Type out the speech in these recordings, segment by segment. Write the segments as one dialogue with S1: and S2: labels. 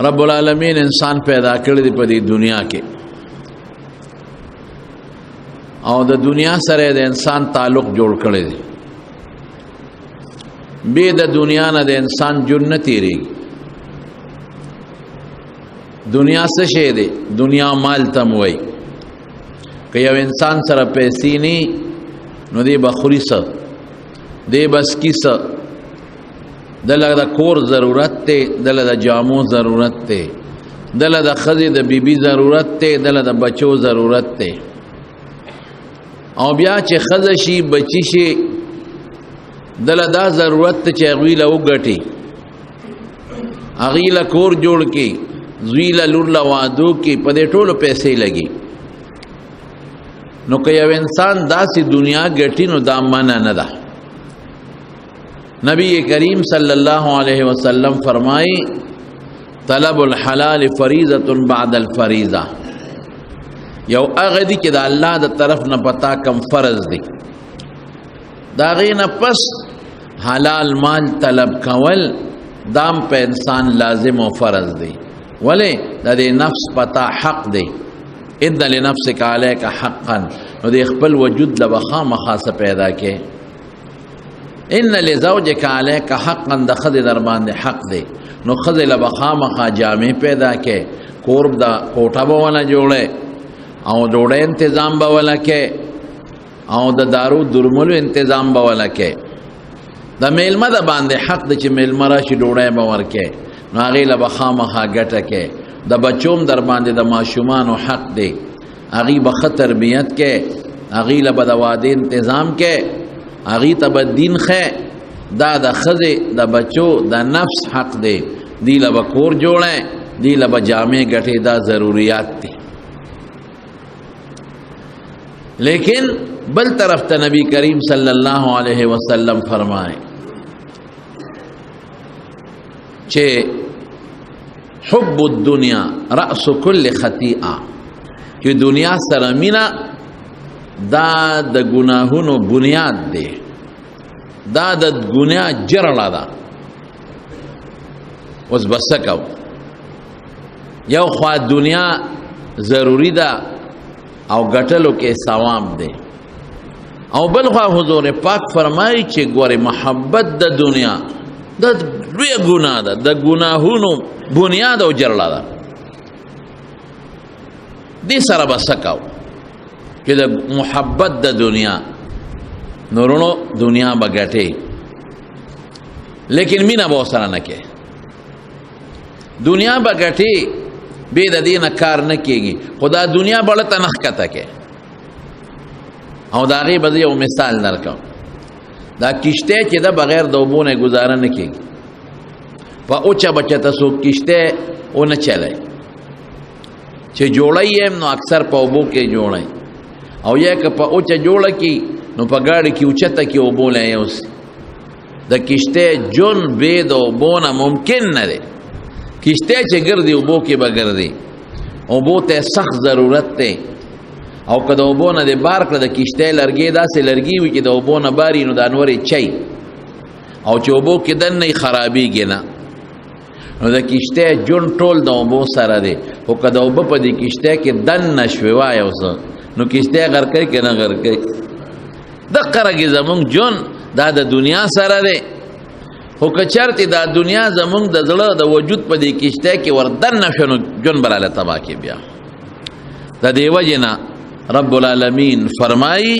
S1: رب العالمین انسان پیدا کړی دی په دې دنیا کې او د دنیا سره د انسان تعلق جوړ کړی دی به د دنیا نه د انسان جنت تیریږي دنیا څه شی دی دنیا مال تم وای که یو انسان سره پیسې ني نو دی بخوري څه دی بس کیسه دله د کور ضرورت ته دله د جامو ضرورت ته دله د خزې د بیبي ضرورت ته دله د بچو ضرورت ته او بیا چې خزه شي بچی شي دله دا ضرورت ته چې هغوی له وګټي هغوی له کور جوړ کړي زوی له لور له وادو کې په دې ټولو پیسې لګي نو که یو انسان داسې دنیا ګټي نو دا منع نه ده نبی کریم صلی اللہ علیہ وسلم فرمائی طلب الحلال فریضۃ بعد الفریضہ یو اغدی کہ دا اللہ دا طرف نہ پتا کم فرض دی دا غین پس حلال مال طلب کول دام پہ انسان لازم و فرض دی ولے دا دے نفس پتا حق دی ادن لنفسک علیک حقا نو دے خپل وجود لبخا مخاص پیدا کے ان لزوجک علیک حقا د خذ در باندې حق دی نو خذ لبخا مخا جامع پیدا کې قرب دا کوټه به ولا جوړه او ډوډۍ تنظیم به ولا کې او د دارو درملو تنظیم به ولا کې د میلمه د باندې حق د چې میلمه راشي ډوډۍ به ورکې نو هغه لبخا مخا ګټه کې د بچوم در باندې د ماشومان حق دی هغه به تربیت کې هغه له د واده تنظیم کې اغی تب دین خے دا د خزه د بچو د نفس حق دی دی لبا کور جوڑیں دی لبا جامع گٹھے دا ضروریات دی لیکن بل طرف تا نبی کریم صلی اللہ علیہ وسلم فرمائے چھے حب الدنیا رأس کل خطیئہ کہ دنیا سرمینہ دا د گناہونو بنیاد دی دا د گناہ جرړه ده اوس بس کو یو خوا دنیا ضروری ده او ګټلو کې ثواب دی او بل خوا حضور پاک فرمایي چې ګوره محبت د دنیا د لوی ګناه ده د گناهونو بنیاد او جرړه ده دې سره بس کو کہ دا محبت دا دنیا نورونو دنیا بگٹے لیکن مینا بہت سارا نکے دنیا بگٹے بے دا دین کار نکے گی خدا دنیا بڑا تنخ کتا کے او دا غیب دا یو مثال نرکا دا کشتے چی دا بغیر دا اوبونے گزارا نکے گی پا اوچا بچا تا سو کشتے او نچلے چی جوڑائی ایم نو اکثر پا اوبو کے جوڑائی او یا که په اوچه جوړه کی نو په گاڑی کی اوچته کی اوبوله یوس د کشته جون بید اوبونه ممکن نه ده کشته چې ګرځي اوبو کې به ګرځي اوبو ته سخت ضرورت ده او که د اوبونه د بار کړه د کشته لرګي داسې لرګي وي چې د اوبونه باري نو د انورې چي او چې اوبو کې دنه خرابېږي نه نو د کشته جون ټول د اوبو سره ده او که د اوبو په دې کشته کې دنه شوي وای اوسه نو کشته غر کوي کنه غر کوي د قرګي زمون جون دا د دنیا سره ده خو کچرته دا دنیا زمون د زړه د وجود په دې کشته کې وردن نشو جون براله تبا کې بیا د دیو جنا رب العالمین فرمای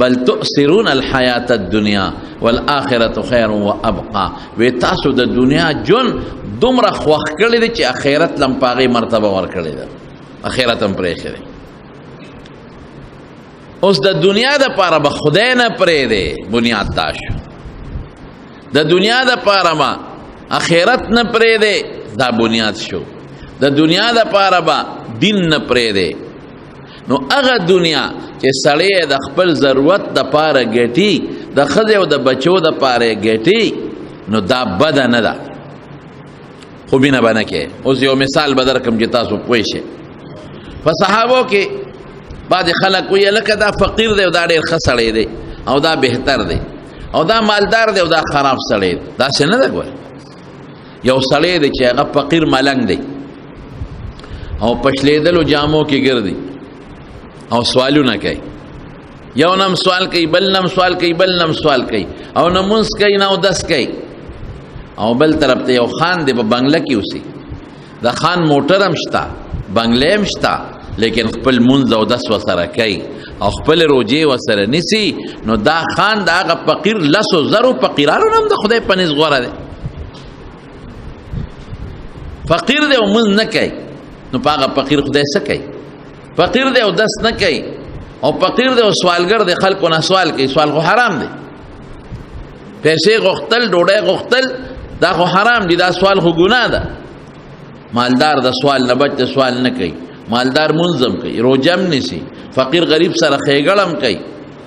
S1: بل تؤثرون الحیات الدنیا والآخرة خیر وابقى و تاسو د دنیا جون دومره خوخ کړی دی چې اخرت لم پاغي مرتبه ور کړی ده اخرت هم پرې کړی اوس د دنیا د پاره به خدای نه پرې دی بنیاد داش د دنیا د پاره ما اخرت نه پرې دی دا بنیاد شو د دنیا د پاره به دین نه پرې دی نو هغه دنیا چې سړی د خپل ضرورت د پاره ګټي د خځې او د بچو د پاره ګټي نو دا بد نه ده خو بینه باندې کې اوس یو مثال بدر کوم چې تاسو پوه شئ په صحابو کې بعد خلق وی لکه دا فقیر دی او دا ډیر ښه سړی دی او دا بهتر دی او دا مالدار دی او دا خراب سړی دی دا څه نه ده ګوره یو سړی دی چې هغه فقیر ملنګ دی او پښلیدلو جامو کې ګرځي او سوالونه کوي یو نم سوال کوي بل نم سوال کوي بل نم سوال کوي او نمونس کوي نه او دس کوي او بل طرف ته یو خان دی په بنگله کې اوسي د خان موټر هم شته بنگله هم شته لیکن خپل منځ او دس وسره کوي او خپل روجې وسره نیسي نو دا خان د هغه فقیر لسو زرو فقیرانو هم د خدای په نس غوره دی فقیر دی او منځ نه کوي نو په هغه فقیر خدای څه کوي فقیر دی او دس نه کوي او فقیر دی او سوالګر دی خلکو نه سوال کوي سوال خو حرام دی پیسې غوښتل ډوډۍ غوښتل دا خو حرام دی دا سوال خو ګناه ده مالدار د سوال نه بچ سوال نه کوي مالدار منظم کوي روجم نیسي فقیر غریب سره ښېګړم کوي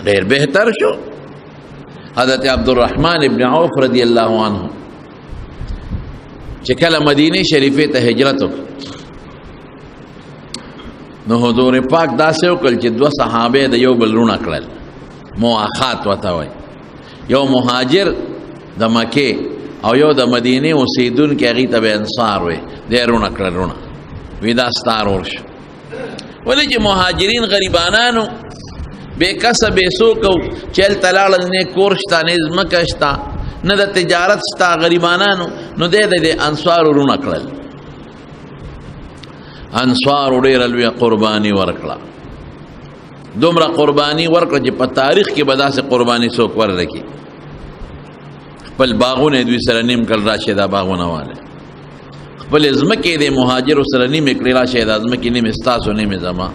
S1: ډېر بهتر شو حضرت عبدالرحمن ابن عوف رضی الله عنه چې کله مدینه شریفه ته هجرت وکړ نو حضور پاک داسې وکړل چې دوه صحابه د یو بل رونه کړل مواخات ورته وایي یو مهاجر د مکې او یو د مدینه اوسیدونکی هغې ته به انصار وی دی رونه کړل رونه وی دا ستا رور شو ولې چې مهاجرین غریبانانو بې کسه بې څوک او چې هلته لاړل نه کور شته نه ځمکه شته نه د تجارت شته غریبانانو نو دی د انصارو رونه کړل انصارو ډېره لویه قرباني ورکړه دومره قرباني ورکړه چې په تاریخ کې به داسې قرباني څوک ورنکړي خپل باغونه دوی سره نیم کړل راشي دا باغونه واله خپل ځمکې د مهاجرو سره نیمې کړې راشي دا ځمکې نیمې ستاسو نیمې زما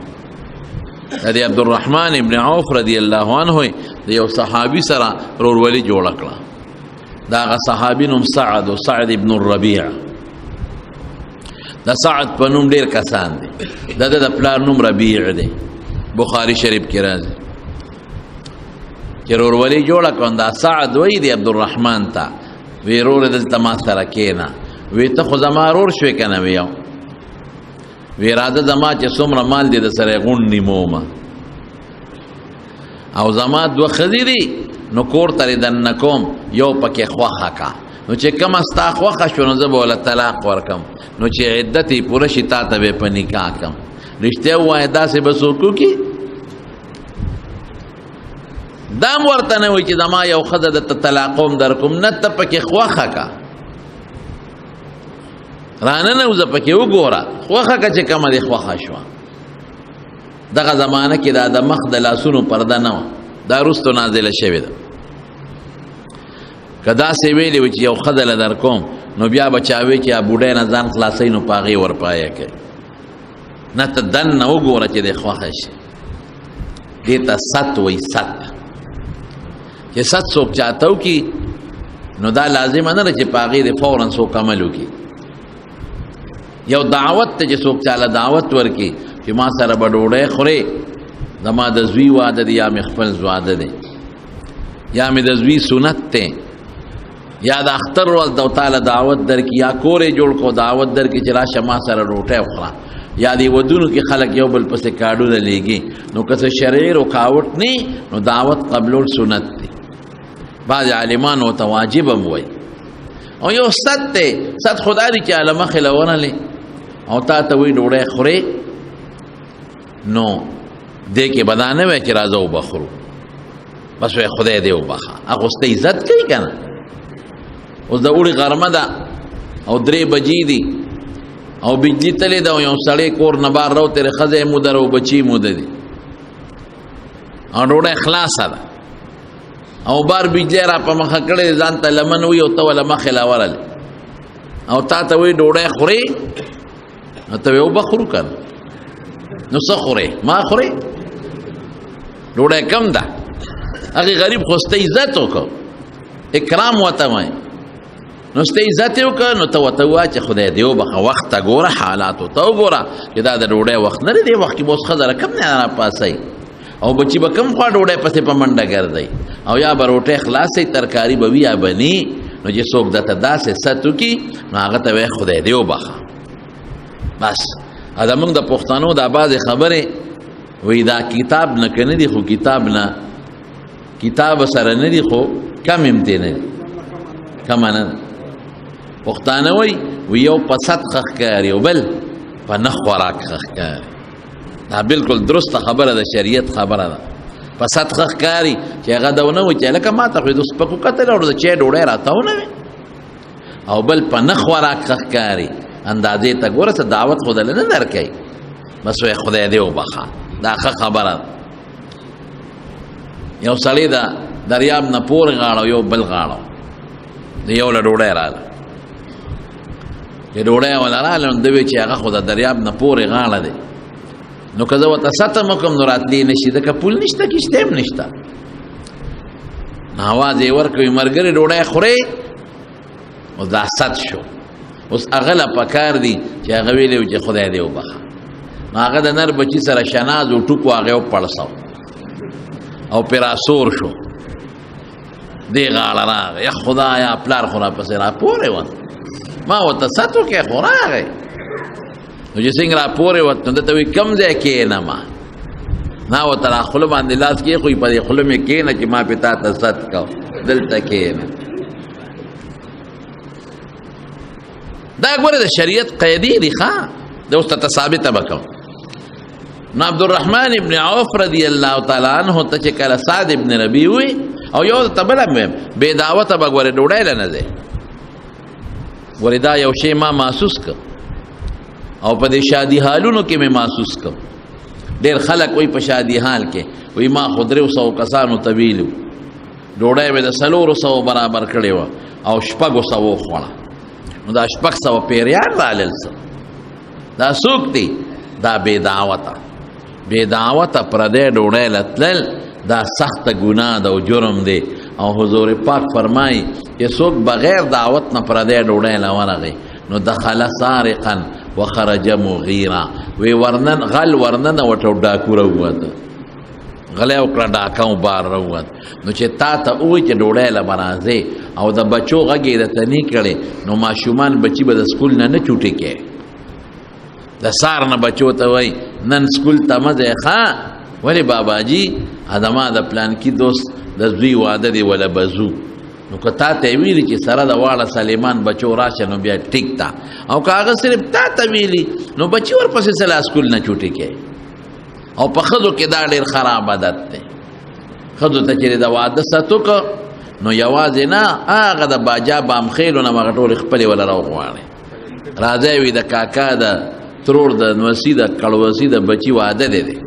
S1: د عبدالرحمن ابن عوف رضی الله عنه د یو صحابي سره رورولي جوړه کړه دا هغه صحابي نوم سعد او سعد ابن الربيع د سعد په نوم ډېر کسان دي د پلار نوم ربیع دی بخاري شریف کې راځي چې رورولي جوړه کړه دا سعد وایي د عبدالرحمن ته وی رور دلته ما سره کېنه وی ته خو زما رور شوې که نه وی وی راځه زما چې څومره مال دی د سره یې غونډې مومه او زما دوه ښځې دي نو کور ته یې دننه کوم یو پکې خوښه کا نو چې کومه ستا خوښه شو نو زه به وله طلاق ورکم نو چې عدت یې پوره شي تا ته به یې په نکاح کم رښتیا ووایه داسې به څوک وکړي دا هم ورته نه وایي چې زما یو ښځه درته طلاقوم درکوم نه ته پکې خوښه کا رانه نوځه پکې وګوره خوښه که چې کومه دې خوښه شوه دغه زمانه کې دا د مخ د لاسونو پرده نه وه دا وروستو نازله شوې ده که داسې ویلې وي چې یو ښځه له در کوم نو بیا به چا وایي چې بوډۍ نه ځان خلاصوي نو په هغې ورپایه کوي نه ته دننه وګوره چې دې خوښه شي دې ته ست وایي ست چې ست څوک چاته وکړي نو دا لازمه نه ده چې په هغې دې فورا څوک عمل وکړي یو دعوت ته چې څوک چاله دعوت ورکړي چې ما سره به ډوډۍ خورې زما د زوی واده دی یا مې خپل واده دی یا مې د زوی سنت دی یا د اختر ورځ د تعالی دعوت درکړي یا کور یې جوړ کړو دعوت درکړي چې راشه ما سره ډوډۍ وخوره یا دې ودونو کې خلک یو بل پسې کاډونه لیږي نو که څه شرعي رکاوټ نه نو دعوت قبلول سنت دی بعض عالمان ورته واجب هم وایي او یو ست دی ست خدا دی چې هله مخې له ونهلې او تا ته وایي ډوډۍ خورې نو دې کې به دا نه وایي چې راځه وبخورو بس وایي خدای دې وبخه هغه اوس ته عزت کوي که نه اوس د اوړي غرمه ده او 3 بجې دي او بجلی تلې ده او یو سړی کور نه بار راوتېرې ښځه یې موده او بچي موده دي او ډوډۍ خلاصه ده او بار بجلی را په مخه کړې ځان ته لمن وي او ته وله مخې لا ورلې او تا ته وایي ډوډۍ خورې نو ته وایي وبخورو که نه نو څه خورې ما خورې ډوډۍ کم ده هغې غریب خو سته عزت وکړو اکرام ورته وایي نو سته عزت یې وکړه نو ته ورته ووایه چې خدای دې وبخه وخت ته ګوره حالاتو ته وګوره چې دا د ډوډۍ وخت نه دی دې وخت کې به اوس ښځه له کم نه راپاڅئ او بچی به کم خوا ډوډۍ پسې په منډه ګرځئ او یا به روټۍ خلاصئ ترکاري به وي یا به ني نو چې څوک درته داسې ست وکړي نو هغه ته وایي خدای دې وبخه بس زمونږ د پښتنو دا بعضې خبرې وایي دا کتاب نه که نه دي خو کتاب نه کتاب سره نه دي خو کم امتې نه دي کمه نه ده پښتانه وایي یو په ست ښه ښکاري او بل په نه خوراک ښکاري. دا بالکل درسته خبره ده، شریعت خبره ده. په صد ښکاري چې هغه دا ونه وي چې لکه ما ته خو د سپکو کتل او د چای ډوډۍ راته ونه وي، او بل په نه خوراک ښکاري اندازې ته ګوره څه دعوت خو دله نه درکوي، بس وایي خدای دې وبخه. دا ښه خبره ده. یو سړی د دریاب نه پورې غاړه یو بل غاړه د یو له ډوډۍ راغله، چې ډوډۍ وله راغله نو ده وی چې هغه خو د دریاب نه پورې غاړه دی، نو که زه ورته ستم وکړم نو راتلی نه شي، ځکه پول نشته کشتی هم نشته. نو اواز یې ورکوي ملګري ډوډۍ خورې، اوس دا ست شو. اوس هغه له پکار دي چې هغه ویلی و چې خدای دې وبخه. نو هغه د نر بچي سره شناز و ټوپ و هغه یې وپړسو او پرې راسور شو، دې غاړه راغی. یا خدایا پلار خو راپسې راپورې وت، ما ورته ست وکړې خو راغی. نو چې څنګه راپورې وت نو ده ته وایي کوم ځای کښېنمه؟ ما ورته را خوله باندې لاس کېښوي، په دې خوله مې کښېنه چې ما پې تا ته ست کو، دلته کښېنه. دا ګوره د شریعت قیدي دي ښه، د اوس ته ثابته به کوم. نو عبدالرحمن ابن عوف رضی الله تعالی عنه ته چې کله سعد ابن ربیع وي او یو ته بله ویم بې دعوته به ګورې ډوډۍ له نه ځې، ګورې دا یو شی ما محسوس کړ او په دې شادي حالونو کې مې محسوس کړ. ډېر خلک وایي په شادي حال کې وایي ما خو 300 کسانو ته ویلي وو، ډوډۍ مې د 400 برابر کړې وه او 600 وخوړه. نو دا 600 پیریان رالل څه؟ دا څوک دی؟ دا بې دعوته. بې دعوته پردی ډوډۍ له تلل دا سخته ګناه ده او جرم دی. او حضور پاک فرمایي چې څوک بغیر دعوت نه پردی ډوډۍ له ورغی نو دخل سارقا وخرج مغیرا، وی ورنن غل ورننه وټو ډاکو راووت، غلی وکړه ډاکه و بار راووت. نو چې تا ته ووایي چې ډوډۍ له به راځې او د بچو غږ یې درته نه کړې نو ماشومان بچي به د سکول نه چوټې کې. د سار نه بچو ته وایي نن سکول ته مه ځئ ښه، ولې باباجي زما د پلانکي دوست د زوی واده دی وله به ځو. نو که تا ته ویلي چې سره د واړه سلیمان بچو راشه نو بیا ټیک ته، او که هغه صرف تا ته ویلي نو بچي ورپسې سلا سکول نه چوټې کې. او په ښځو کې دا ډېر خراب عادت دی. ښځو ته چې د واده ست وکړه نو یوازې نه هغه د باجا بامخیلو نه هغه ټولې خپلې وله راوغواړې، راځی وي د کاکا د ترور د نوسي د کړوسي د بچي واده دی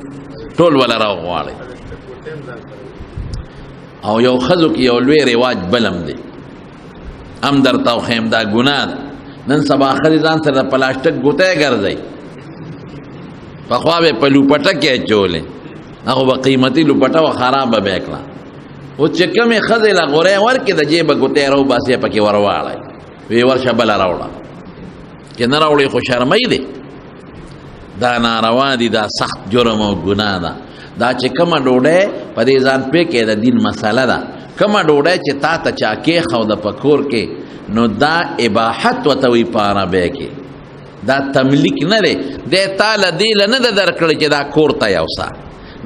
S1: ټول وله راوغواړې. او یو ښځو کې یو لوی رواج بلم دی، هم درته وښیم دا ګناه ده. نن سبا ښځې ځان سره د پلاسټک ګوتی ګرځئ، پخوا به په لوپټه کې اچولې، هغه به قیمتي لوپټه وه خرابه به یې کړه. اوس چې کومې ښځې له غوری ورکړې د جیبه ګوتی راوباسې پکې ورواړئ، ویې ورشه بله راوړه، چې نه راوړې خو شرمۍ دی. دا ناروا دي، دا سخت جرم او ګناه ده. دا چې کومه ډوډۍ په دې ځان پوه کې د دین مسله ده، کومه ډوډۍ چې تا ته چا کېښوده په کور کې نو دا اباحت ورته وایي په عربۍ کې، دا تملیک نه دی. دی تا له دې له نه ده درکړی چې دا کور ته یوسه،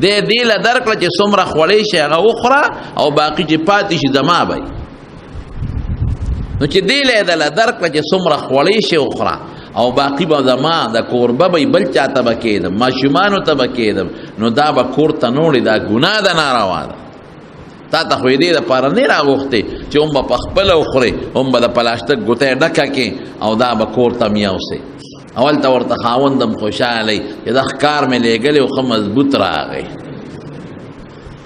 S1: دی دې له درکړه چې څومره خوړی شي هغه وخوره او باقي چې پاتې شي زما به. نو چې دې له یې دله درکړه چې څومره خوړی شي وخوره او باقي به زما د کوربه به بل چا ته به کېدم، ماشومانو ته به کېدم، نو دا به کور ته نه وړي، دا ګناه ده، ناروا ده. تا ته خو یې دې دپاره نه راغوښتې چې هم به په خپله وخورې، هم به د پلاسټک ګوتی ډکه کې او دا به کور ته میوسې. اولته ورته خاوندم خوشحالی چې دا ښکار مې لېږلی و ښه مضبوط راغی،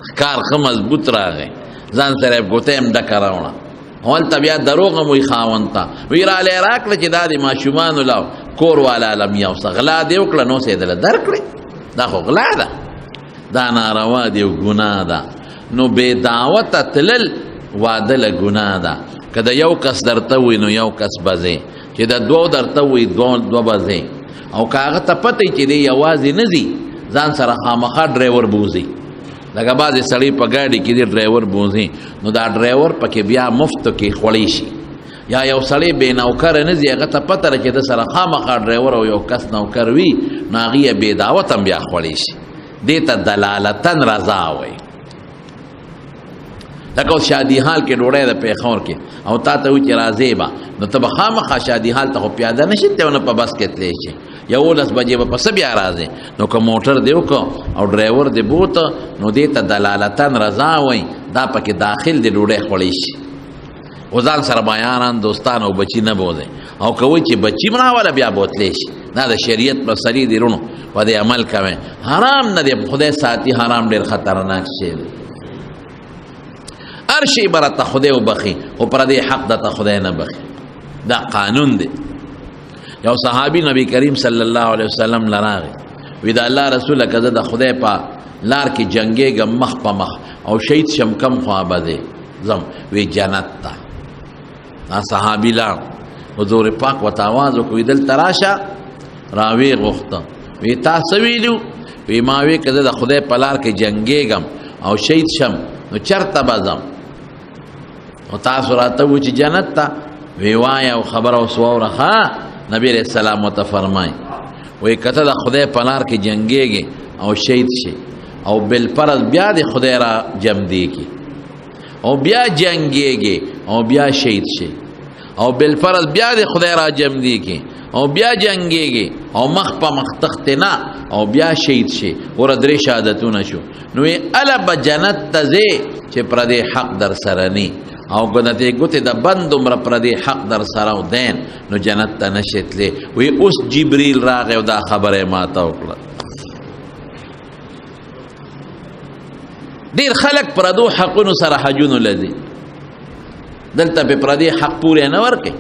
S1: ښکار ښه مضبوط راغی، ځان سره یې ګوتی هم ډکه راوړه. اولته بیا دروغ هم وایي خاوند ته، وایي رالی راکړه چې دا د ماشومانو له کور والا له میوسه، غلا دې وکړه نو یې دله درکړې، دا خو غلا ده، دا ناروا دی او ګناه ده. نو بې دعوته تلل واده له ګناه ده. که د یو کس درته وي نو یو کس به ځې، چې د دوو درته وي دوه به ځې. او که هغه ته پته چې دی یوازې نه ځي، ځان سره خامخا ډرایور بوځي. لکه بعضې سړی په ګاډي کې دی ډرایور بوځي، نو دا ډرایور پکې بیا مفتو کې خوړی شي. یا یو سړی بې نوکره نه ځي، هغه ته پته ده چې د سره خامخا ډرایور او یو کس نوکر وي، نو هغې یې بې دعوت هم بیا خوړی شي. دې ته دلالتن رضا وایي. لکه اوس شادي حال کې ډوډۍ د پیښور کې او تا ته وایي چې راځې به، نو ته به خامخا شادي حال ته خو پیاده نشي ته نه په بس کې تللی شي 11 بجې به پس بیا راځي نو که موټر دی وکړه او ډرایور دی بوته نو دې ته دلالتن رضا وایي دا پکې داخل دی ډوډۍ خوړی شي او ځان سره بیانان دوستان او بچي نه بوځي او که وایي چې بچي مراوله بیا بوتلی شي دا د شریعت مسلې دي رونو په دې عمل کوئ حرام نه دی خدای ساتي حرام ډېر خطرناک شی دی هر شی به راته خدای وبخي خو پردی حق درته خدای نه بخي دا قانون دی یو صحابي نبی کریم صلی الله علیه وسلم لراغی وی دا الله رسول که زه د خدای په لار کې جنګېږم مخ په مخ او شهید شم کم خوا به دی ځم وی جنت ته دا صحابي لاړ حضور پاک ورته آواز وکړو دلته راشه راویې غوښته وی تا څه ویلو وی ما وی که زه د خدای په لار کې جنګېږم او شهید شم نو چرته به ځم او تاسو راته وایئ چې جنت ته وی وایه او خبره اوس واوره ښه نبی علیہ السلام ورته فرمایي وایي که ته د خدای په لار کې جنګېږې او شهید شي او بالفرض بیا د خدای را جمدی کی او بیا جنگیږي او بیا شهید شي او بالفرض بیا د خدای را جمدی کی او بیا جنگیږي او مخ په مخ تختنا او بیا شهید شي ور درې شهادتونه شو نو الا بجنت تزي چې پر دې حق در سره ني او ګنته ګوته د بند عمر پر دې حق در سره و دین نو جنت ته نشتلې وی اوس جبريل راغی او دا خبره ما ته وکړه ډیر خلق پردو حقونو سره حجونو لذي دلته په پردي حق پورې نه ورکي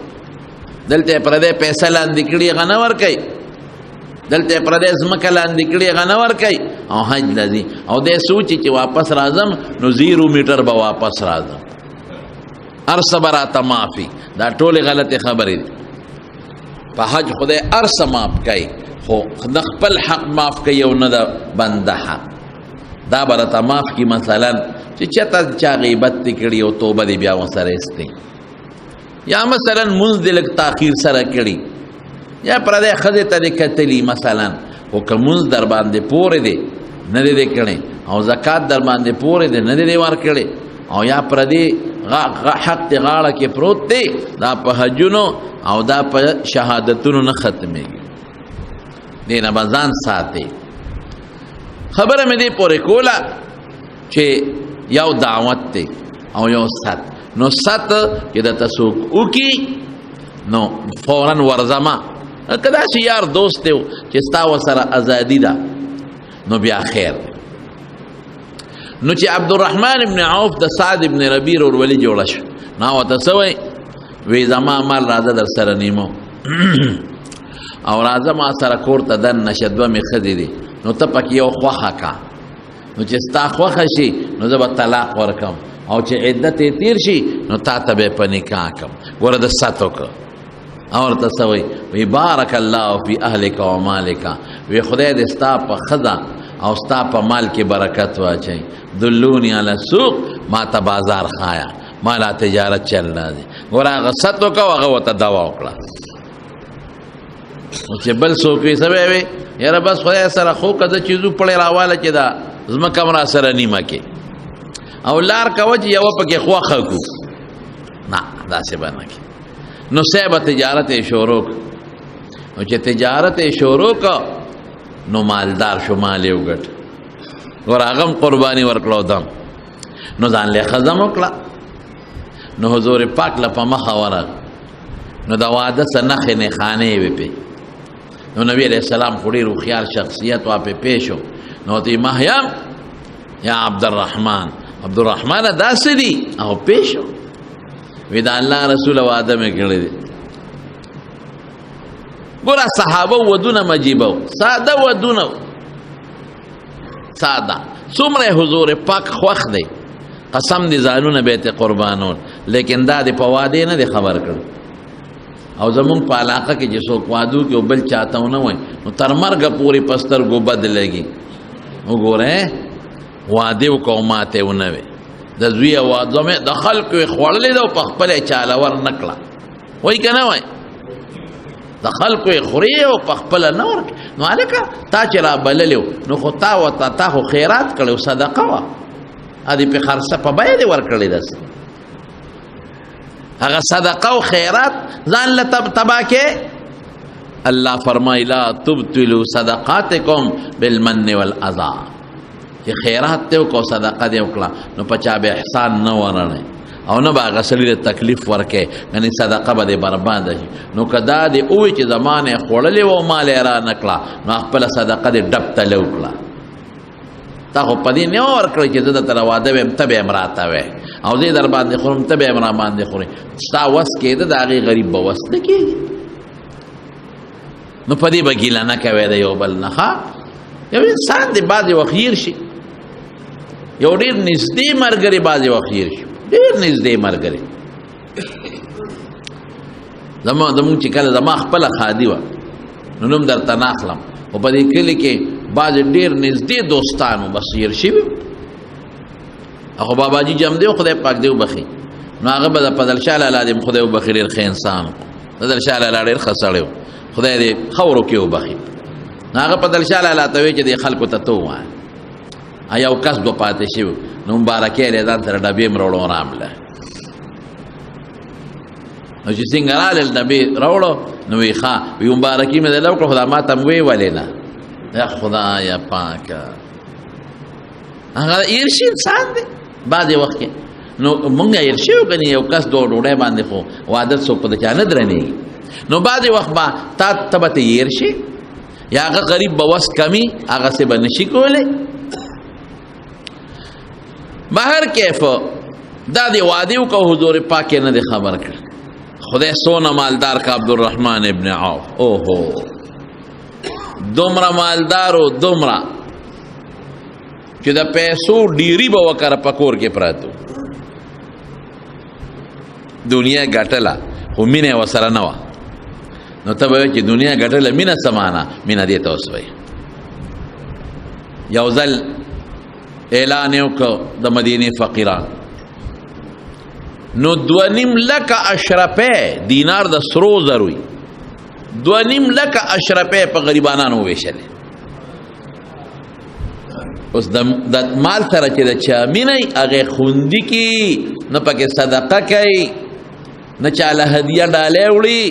S1: دلته پردي پیسې لاندې کړي غنه ورکي دلته پردي زمکه لاندې کړي غنه ورکي او حج لذي او دې سوچي چې واپس راځم نو 0 میټر به واپس راځم ارصبرات معافي دا ټوله غلطه خبره دي په حج خدای ارص معاف کوي خو خپل حق معاف کوي او نه د بنده حق دا برته معاف کی مثلا چې چته چا غیبت کړي او توبه دی بیا وسره استي یا مثلا منزل تاخير سره کړي یا پردې خزه ته کتلی مثلا او کومز در باندې پورې دی نه دی کړي او زکات در باندې پورې دی نه دی ور کړي او یا پردې حق ته غاړه کې پروت دی دا په حجونو او دا په شهادتونو نه ختميږي دین ابزان ساتي خبره مې دې پورې کوله چې یو دعوت دی او یو ست نو ست کې د تاسو وکي نو فورا ورزما کدا چې یار دوست دی چې ستا وسره ازادي ده نو بیا خیر نو چې عبدالرحمن ابن عوف د سعد ابن ربيع ور ولي جوړ شو نو تاسو وی زما مال راځه در سره نیمو او راځه ما سره کور ته دن نشدوه می خدي دي نو ته پکې یو خوخه کا نو چې ستا خوخه شي نو زه به طلاق ورکم او چې عدت تیر شي نو تا ته به په نکاح کم ګوره د ساتو که او ورته څه وی بارک الله فی اهلک و مالک وی خدای دې ستا په ښځه او ستا په مال کې برکت واچوي دلونی علی السوق ما ته بازار خایا ما لا تجارت چل راځي ګوره هغه ستو که هغه ورته دوا وکړه چې بل څوک یې څه وی یاره بس خدای سره خو که د چیزو پړې راواله چې دا ځمکه هم را سره نیمه کې او لار کوه چې یوه پکې خوښه کړو نه داسې به نه کړي نو صاحبه تجارت یې شروع کړ نو چې تجارت یې شروع کړ نو مالدار شو مال یې وګټ ګوره هغه هم قرباني ورکړه دم نو ځان له ښځه م وکړه نو حضور پاک له په مخه ورغ نو د واده څه نښې نښانې وې پې نو نبی علیہ السلام خو ډېر هوښیار شخصیت وا پې پیش و نو ورته مهیم یا عبدالرحمن عبدالرحمن داسې دي او پیش و وی دا الله رسول واده مې کړی دی ګوره صحابه ودونه مجیبه و ساده ودونه ساده څومره حضور پاک خوښ دی قسم دي ځانونه به ته قربانول لیکن دا د په واده نه دی خبر کړ او زمون په علاقه کې چې څوک وادو کې بل چاته ونه وای نو تر مرګ پوری پستر گو بدلېږي وګوره واده وکوماته ونه وي د زوی واده مې د خلکو خوړلې دا په خپل چاله ور نکړه وای کنه وای د خلکو خوري او په خپل نه ورک نو الکه تا چې را بللو نو خو تا وته تا خو خیرات کړو صدقه وا ا دې په خرڅه په بای دې ور کړې داس هغه صدقه او خیرات ځان له تبا کې. الله فرمایي لا تبطلوا صدقاتکم بالمن والاذى، چې خیرات ته کو صدقه دی وکړه نو پچا به احسان نه ورنه او نه به غسلی تکلیف ورکه، یعنی صدقه به برباد شي. نو کدا دی او چې زمانه خړلې و مال را نکړه نو خپل صدقه دی ډب تل وکړه. تا خو پدې نه ورکړي چې زه تر واده ويم ته به امراته وې او دې در باندې خورم ته به امرا باندې خوري، ستا وس کې د هغه غریب به وس نه کېږي. نو پدې به ګیله نه کوي د یو بل نه. یو انسان دی بعضې وخت هیر شي، یو ډېر نږدې ملګری بعضې وخت هیر شي، ډېر نږدې ملګری. زمونږ چې کله زما خپله خادي وه نو نوم درته نه اخلم، خو په دې کلي کې بعضې ډېر نږدې دوستانو بس هیر شوي. خو باباجي جمدی خدای پاک دی وبخي، نو هغه به د فضل شاه لالا دی خدای وبخي، ډېر ښه انسان و. فضل شاه لالا ډېر ښه سړی و، خدای دې خورو کې وبخي. نو هغه فضل شاه لالا ته وایي چې دې خلکو ته ته ووایه یو کس به پاتې شوي نو مبارکۍ یې ځان سره ډبې م راوړو رامله. نو چې څنګه رالل ډبې راوړو نو وایي ښه وایي مبارکي مې درله وکړه خو دا ما ته م ویې ولې نه. یا خدایه پاکه هغه هیر شي انسان دی بعضې وخت کې. نو مونږ هیر شوي که نه یو کس دو ډوډۍ باندې خو عادت څوک په د چا نه درنېږي. نو بعضې وخت به ته به ته هیر شي یا هغه غریب به وس کمی هغسې به نشي کولی. بهر کیف دا دی وعدې وکړه حضور پاک یې نه دی خبر کړ. خدای سونه مالدار کا عبدالرحمن ابن عوف، اوهو دومره مالدار و دومره چې د پیسو ډیری به وکړه په کور کې پراتو. دنیا ګټله خو مینه ورسره نه وه. نو ته به وایې چې دنیا ګټله مینه څه معنا؟ مینه دې ته اوس وایي. یو ځل اعلان یې وکړ د مدینې فقیران، نو 2.5 لکه اشرفۍ دینار د سرو زرو 2.5 لکه اشرفۍ په غریبانانو وویشلې. اوس د مال سره چې د چا مینه وي هغې خوندي کي، نه پکې صدقه کوي، نه چاله هدیه ډالۍ وړي.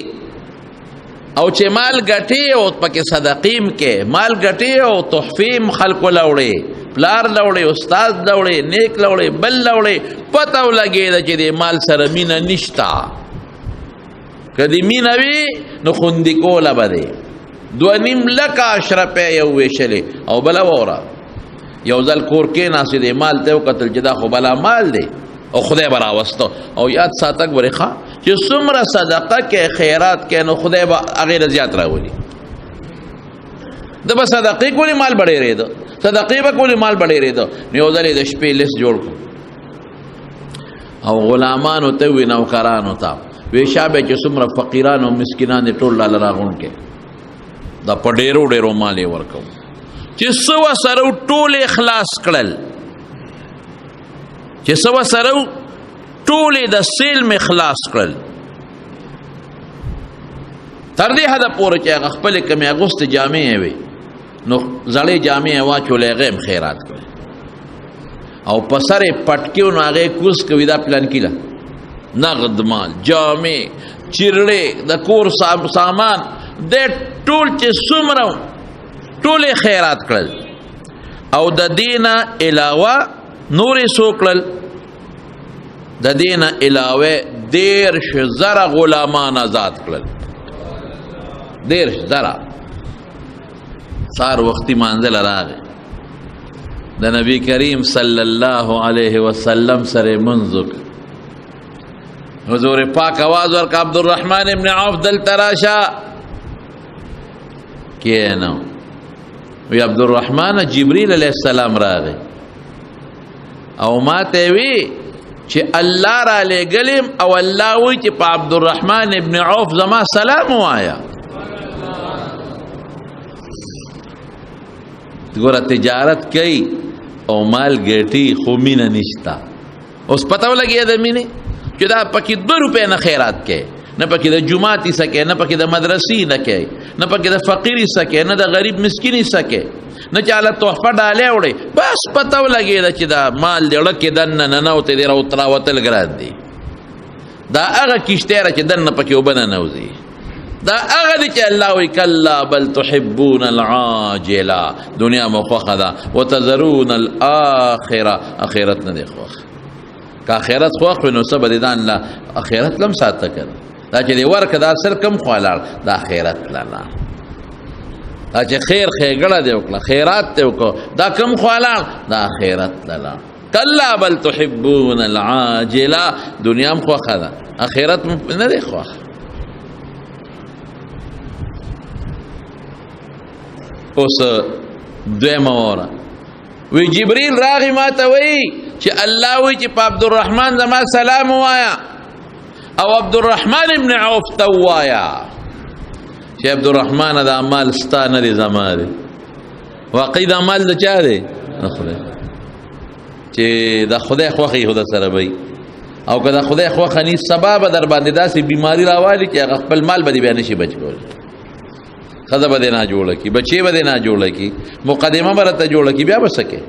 S1: او چې مال ګټې او پکې صدقیم کې مال ګټې او تحفیم خلکو لوړې، پلار لوړې، استاد لوړې، نیک لوړې، بل لوړې، پته ولګېده چې د مال سره مینه نشته. که د مینه وي نو خوندي کوله به دی. 2.5 لکه اشرفۍ یې وویشلې. او بله واوره یو ځل کور کېناستې د مال ته وکتل چې دا خو بلا مال دی او خدای به راوسته. او یاد ساته ګورې ښه چې څومره صدقه کې خیرات کې نو خدای به هغې نه زیات راولي. د به صدقې کولې مال به ډېرېده، صدقې به کولې مال به ډېرېده. نو یو ځل یې د شپې لیست جوړ کړو او غلامانو ته ووایي نوکرانو ته وایي شابه چې څومره فقیران او مسکینان دي ټول لاله راغونډ کې دا په ډېرو ډېرو مال یې ورکوو چې څه وسره ټول خلاص کړل، چې څه وسره ټول د سیل مې خلاص کړل. تر دې حده پورې چې هغه خپلې کمې اغوستې جامې یې وې نو زړې جامې یې واچولې هغې هم خیرات کړې او په سر یې پټکې نو هغې کوز کوي دا پلانکي ده نغد مال، جامې، چیرړې، د کور سامان دې ټول چې څومره ټول خیرات کړل. او د دې نه علاوه نورې څو کړل؟ د دې نه علاوه 10,000 غلامان آزاد کړل. 10,000 سار وختي مانځل راغی د نبی کریم صلی الله علیه وسلم سره منځ حضور پاک आवाज ورک عبدالرحمن ابن عوف دل تراشا کینو وی عبدالرحمن جبریل علیہ السلام راغی او ما ته وی چې الله را لګلم او الله وی چې په عبدالرحمن ابن عوف زما سلام وایا. ګوره تجارت کوي او مال ګټي خو مینه نشتا. اوس پته ولګي د مینې چې دا پکې 2 روپۍ نه خیرات کوي، نه پکې د جماعتي سکے، نه پکې د مدرسې نه کوي، نه پکې د فقیری سکے، نه د غریب مسکینی سکے، نه چاله تحفه ډالۍ وړي. بس پته ولګي چې دا مال دی ړکې دننه ننوتې دی راوتل ګران دی. دا هغه کشته را چې دنه پکې وبنه نوځي دا هغه دي چې الله وی کلا بل تحبون العاجله دنیا مخخه ده وتذرون الاخره اخرت نه دی خوخ که اخرت خوخ نو سبا دي دان لا اخرت لم ساته کړه دا چې دی ورکه دا سر کم خالار دا اخرت لاله دا چې خیر خېګړه دی وکړه خیرات ته وکړه دا کم خالار دا اخرت لاله کلا بل تحبون العاجله دنیا مخخه ده اخرت نه دی خوخ اوس دویمه وره وی جبریل راغی ما ته وی چې الله وی چې په عبدالرحمن زما سلام وایا او عبدالرحمن ابن عوف ته وایا چې عبدالرحمن دا مال ستا نه دی زما دی واقعي دا مال د چا دی د خدای چې د خدای خوښي خو د سره وي او که د خدای خوښه نه سبا به در باندې داسې بیماری راوالي چې هغه خپل مال به دې بیا نشي بچ کولی خزه به دې نه جوړه کی بچی به دې نه جوړه کی مقدمه برته جوړه کی بیا به سکے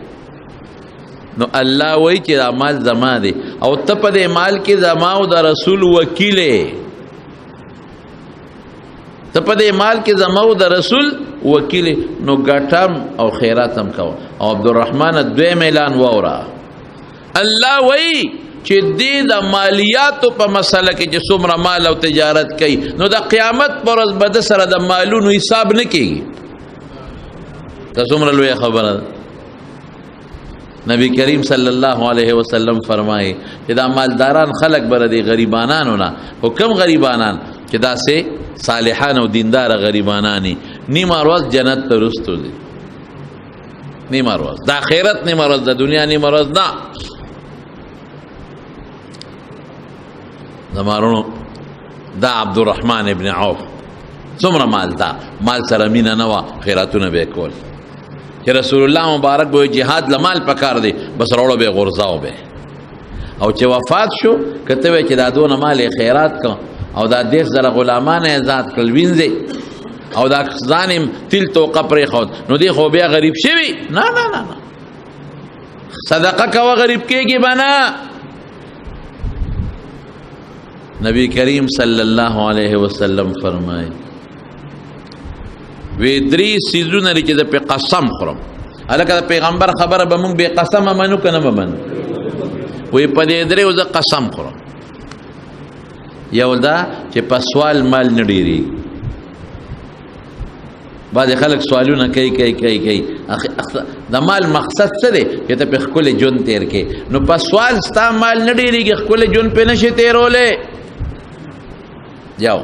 S1: نو الله وای چې دا مال زما دی او ته په دې مال کې زما او د رسول وکیلې ته په دې مال کې زما او د رسول وکیلې نو ګټم او خیراتم کو او عبدالرحمن دویم اعلان وورا الله وای چې دې د مالیاتو په مسله کې چې څومره مال او تجارت کوي نو د قیامت پر ورځ به د سره د مالونو حساب نه کېږي دا څومره لویه خبره ده نبی کریم صلی الله علیه وسلم فرمایي چې دا مالداران خلق بر دي غریبانانو نه حکم غریبانان چې دا سه صالحان او دیندار غریبانانی نیمه ورځ جنت ته رسټو دي نیمه ورځ د آخرت نیمه ورځ د دنیا نیمه ورځ نه زمارونو دا عبدالرحمن ابن عوف څومره مال دا مال سره مینه نه وه خیراتونه به یې کول چې رسول الله مبارک به جهاد لمال پکار دی بس راوړه به یې غورځاو به او چې وفات شو که ته وایې چې دا دونه مال یې خیرات کړ او دا 10,000 غلامان یې ازاد کړل وینځې او دا ځان یې تیل توقه پرېښود نو دی خو بیا غریب شوي نه نه نه نه صدقه کوه غریب کېږي به نه نبی کریم صلی الله علیه وسلم فرمای وی دری سیزونه لري چې د په قسم خورم الکه د پیغمبر خبره به مونږ به قسم منو کنه به منو وی په دې درې وز قسم خورم یو دا چې په سوال مال نه ډیری بعض خلک سوالونه کوي د مال مقصد څه دی چې ته په خپل جون تیر کې نو په سوال ستا مال نه ډیریږي خپل جون په نشي تیرولې یو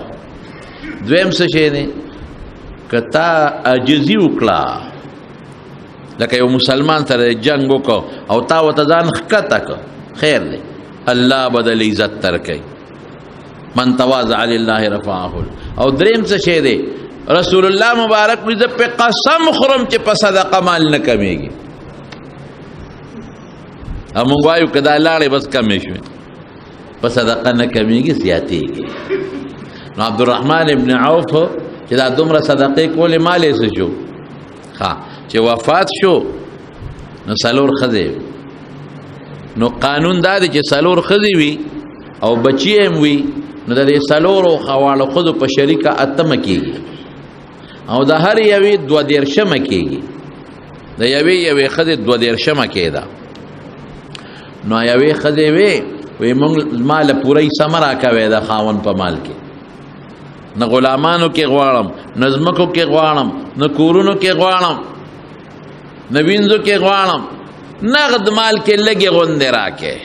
S1: دویم څه شی دی که تا عاجزي وکړه لکه یو مسلمان سره جنگ وکړه او تا ورته ځان ښکته کړه خیر دی الله به دل عزت درکوي من تواضع لله رفعه او دریم څه شی دی رسول الله مبارک وی زه په قسم خورم چې په صدقه مال نه کمیږي موږ وایو که دا لاړې بس کمې شوې په صدقه نه کمیږي زیاتېږي نو عبدالرحمن ابن عوف چې دا دومره صدقې کولې مال یې څه شو چې وفات شو نو څلور ښځې نو قانون دا دی چې څلور ښځې وي او بچي هم وي نو د دې څلورو واړو ښځو په شریکه اتمه کېږي او د هر یوې 22 کېږي د یوې ښځې 22 کېده نو یوې ښځې وی مونږ مال پوره سمه راکوې د خاوند په مال کې نه غلامانو کې غواړم نه ځمکو کې غواړم نه کورونو کې غواړم نه وینځو کې غواړم نغد مال کې لږې غوندې راکې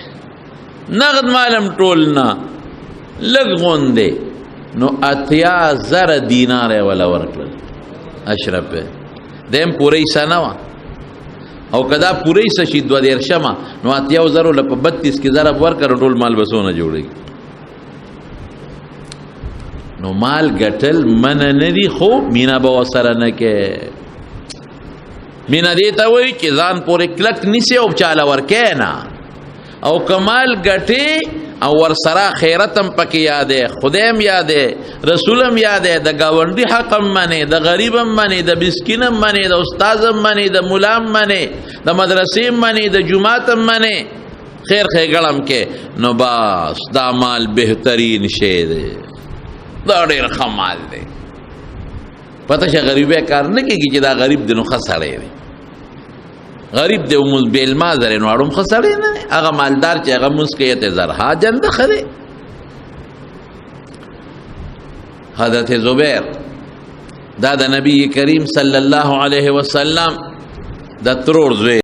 S1: نغد مالم ټول نه لږ غوندې نو 80,000 دینار یې وله ورکړل اشرف دیم پوره حصه نه وه او که دا پوره حصه شي 22 نو 80,000 له په 32 کې ضرب ورکړه ټول مال به څونه جوړېږي نو مال ګټل منه نه دي خو مینه به ورسره نه کې مینه دې ته وایي چې ځان پورې کلک نیسې او چاله ورکې نه او که مال ګټې او ورسره خیرت هم پکې یادې خدای هم یادې رسول هم یادې د ګاونډي حق هم منې د غریب هم منې د مسکین هم منې د استاد هم منې د ملا هم منې د مدرسې هم منې د جومات هم منې خیر ښېګړم کې نو بس دا مال بهترین شی دی دا ډېر ښه مال دی پته شه غریبی کار نه کېږي چې دا غریب دی نو ښه سړی دی غریب دی مونځ بې المازه دی نو اړوم ښه سړی نه دی هغه مالدار چې هغه مونځ کوي ته زرها جنده ښه دی حضرت زبیر دا د نبی کریم صلی الله علیه وسلم د ترور زوی